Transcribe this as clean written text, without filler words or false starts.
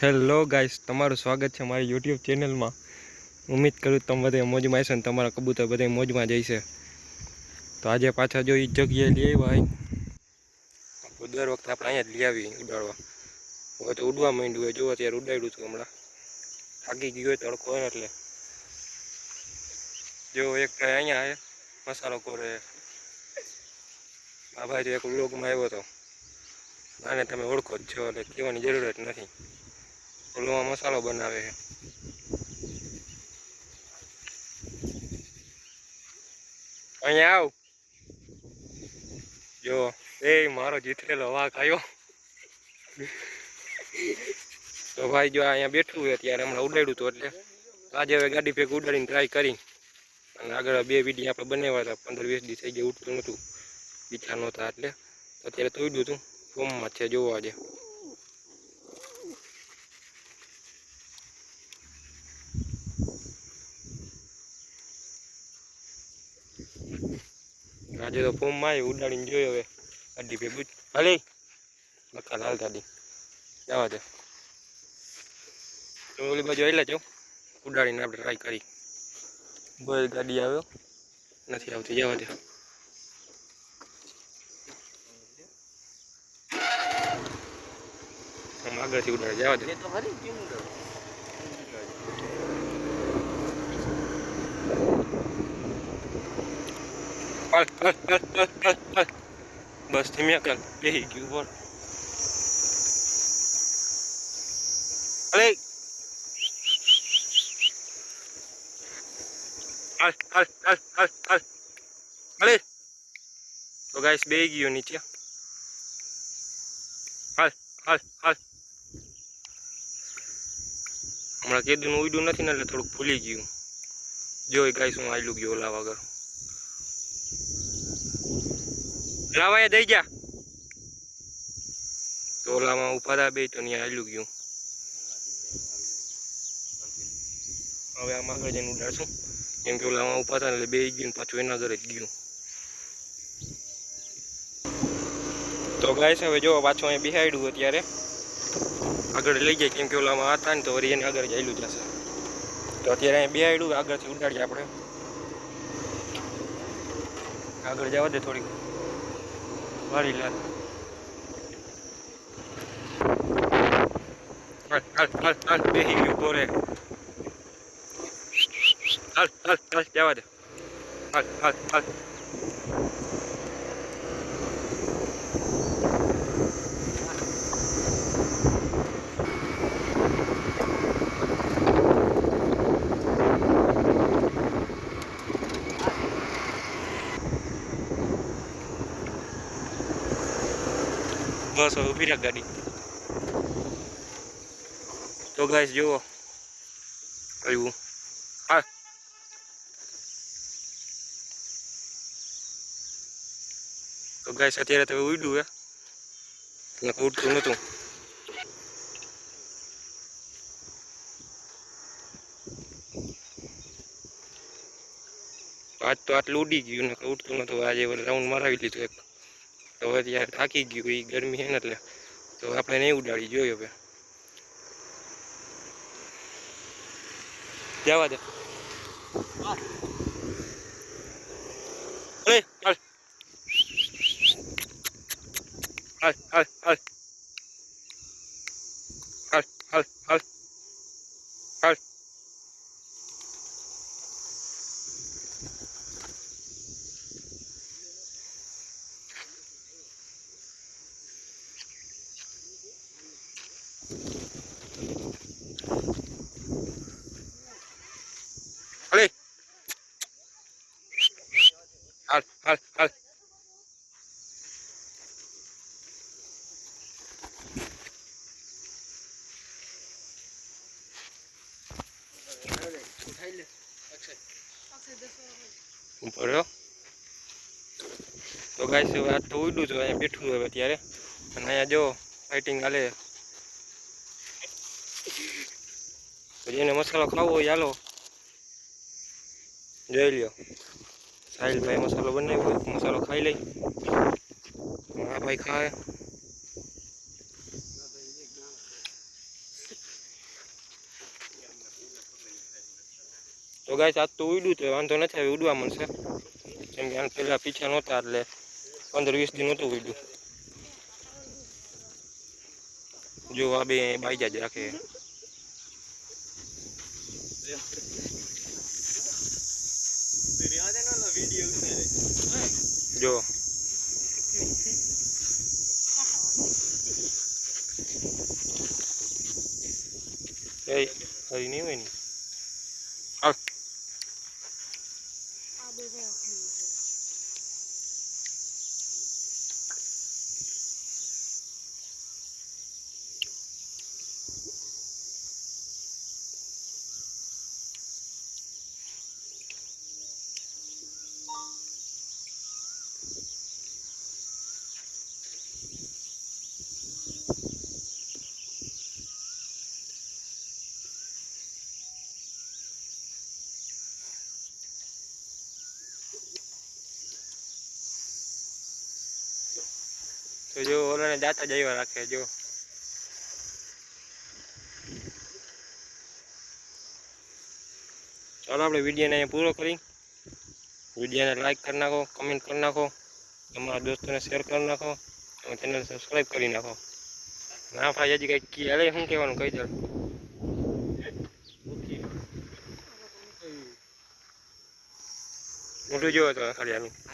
Hello guys, તમારું સ્વાગત છે મારી યુટ્યુબ ચેનલમાં। ઉમ્મીદ કરું તમે બધા મોજમાં હશો ને તમારા કબૂતર બધા મોજમાં જઈશે। તો આજે પાછા જો એ જગ્યાએ લઈ આવ્યા દર વખતે આપણે અહીંયા જ લઈ આવીએ ઉડાડવા। હવે તો ઉડવા માંડ્યું હોય, જો અત્યારે ઉડાડ્યું હતું હમણાં, થાકી ગયો હોય તડકો હોય એટલે જો એક ભાઈ અહીંયા મસાલો કોરે। આ ભાઈ તો એક વ્લોગમાં આવ્યો હતો, આને તમે ઓળખો જ છો એટલે કહેવાની જરૂર જ નથી। ઓલોમાં મસાલો બનાવે છે। અહીંયા આવ, જો એ મારો જીતેલો વાઘ આવ્યો। તો ભાઈ જો અહીંયા બેઠું હોય ત્યારે હમણાં ઉડાડ્યું હતું, એટલે આજે હવે ગાડી ભેગું ઉડાડીને ટ્રાય કરી અને આગળ બે વિડીયો આપણે બનાવ્યા હતા। 15-20 દી થઈ ગયા ઉઠતું નહોતું, ઈચ્છા નહોતા, એટલે અત્યારે તો ઉડ્યું હતું। ફોર્મમાં છે જોવો આજે। આજે તો ફોર્મમાં આવી ઉડાડીને જોયો, હવે ગાડી ભેગું હાલે બકા લાલ ગાડી જવા દે। તો ઓલી બાજુ એટલે જાઉં ઉડાડીને આપણે ટ્રાય કરી। બસ ગાડી આવ્યો નથી આવતી, જવા દે। આમ આગળથી ઉડાડે, જવા દે। બસ ધીમે કર, બેહી ગયું બોલ। અરે અરે તો ગાઈસ બેહી ગયો નીચે। હાલ હાલ હાલ, હમણાં કેદું ઉડ્યું નથી ને એટલે થોડુંક ભૂલી ગયું। જો ગાઈસ હું આયલું ગયો ઓલા વગર, લાવાય દઈ જા। તો ઓલામાં ઉભા હતા બે, તો ત્યાં આયલું ગયું। હવે આમાં આગળ જઈને ઉડાડશું, કેમ કે ઓલામાં ઉભા હતા એટલે બે ગયું પાછું એના ઘરે જ ગયું। તો ગાઈસ હવે જો પાછું અહીંયા બિહાડ્યું અત્યારે આગળ લઈ જાય, કેમ કે ઓલામાં હતા ને તો વળી એને આગળ જ આયલું જશે। તો અત્યારે અહીંયા બિહાડ્યું, આગળથી ઉડાડીએ આપણે। આગળ જવા દે થોડીક વારી લાલ। હાલ હાલ હાલ હાલ, બેહી ગયું બોરે। હાલ હાલ હાલ, જવા દે। હાલ હાલ હાલ, બસ હવે ઊભી રાખ ગાડી। તો ગાઈસ જુઓ આવ્યું, હા તો ગાઈસ અત્યારે તો ઉડ્યું હે, ઉડતું નહોતું। આજ તો આટલું ઉડી ગયું ને ઉડતું નહોતું, આજે રાઉન્ડ મરાવી લીધું એક। તો હવે ત્યારે થાકી ગયું, એ ગરમી છે ને એટલે તો આપણે નહીં ઉડાડી, જોયું હવે જવા દે। અરે હાલ હાલ હાલ હાલ હાલ હાલ હાલ હાલ, અરે હાલ હાલ હાલ, ઉપર રહ્યો। તો ગાઈસ હવે આજ તો ઉડ્યું છે, અહીંયા બેઠું હવે અત્યારે, અને અહીંયા જો ફાઇટિંગ હાલે। તો જેને મસાલો ખાવો હોય હાલો જોઈ લ્યો। સાહિલભાઈ મસાલો બનાવ્યો હોય, મસાલો ખાઈ લઈ। આ ભાઈ ખાય, તો ગાઈસ આજ તો ઉડ્યું તો વાંધો નથી આવે, ઉડવા મળશે કેમ કે આને પહેલાં પીછા નહોતા એટલે 15-20 દિન નહોતું ઉડ્યું. જો આ બે બાઈજા જ રાખે જો એ હરી નહીં હોય ને હાલ તો જો ઓલાને જાતા જ આવ્યા રાખે જો. ચાલો આપણે વિડીયોને અહીંયા પૂરો કરી. વિડીયોને લાઈક કરી નાખો, કમેન્ટ કરી નાખો, તમારા દોસ્તોને શેર કરી નાખો અને ચેનલ સબસ્ક્રાઈબ કરી નાખો. ના ભાઈ હજી કંઈક અરે શું કહેવાનું કહી દો. મોટું જોવો તો ખાલી આનું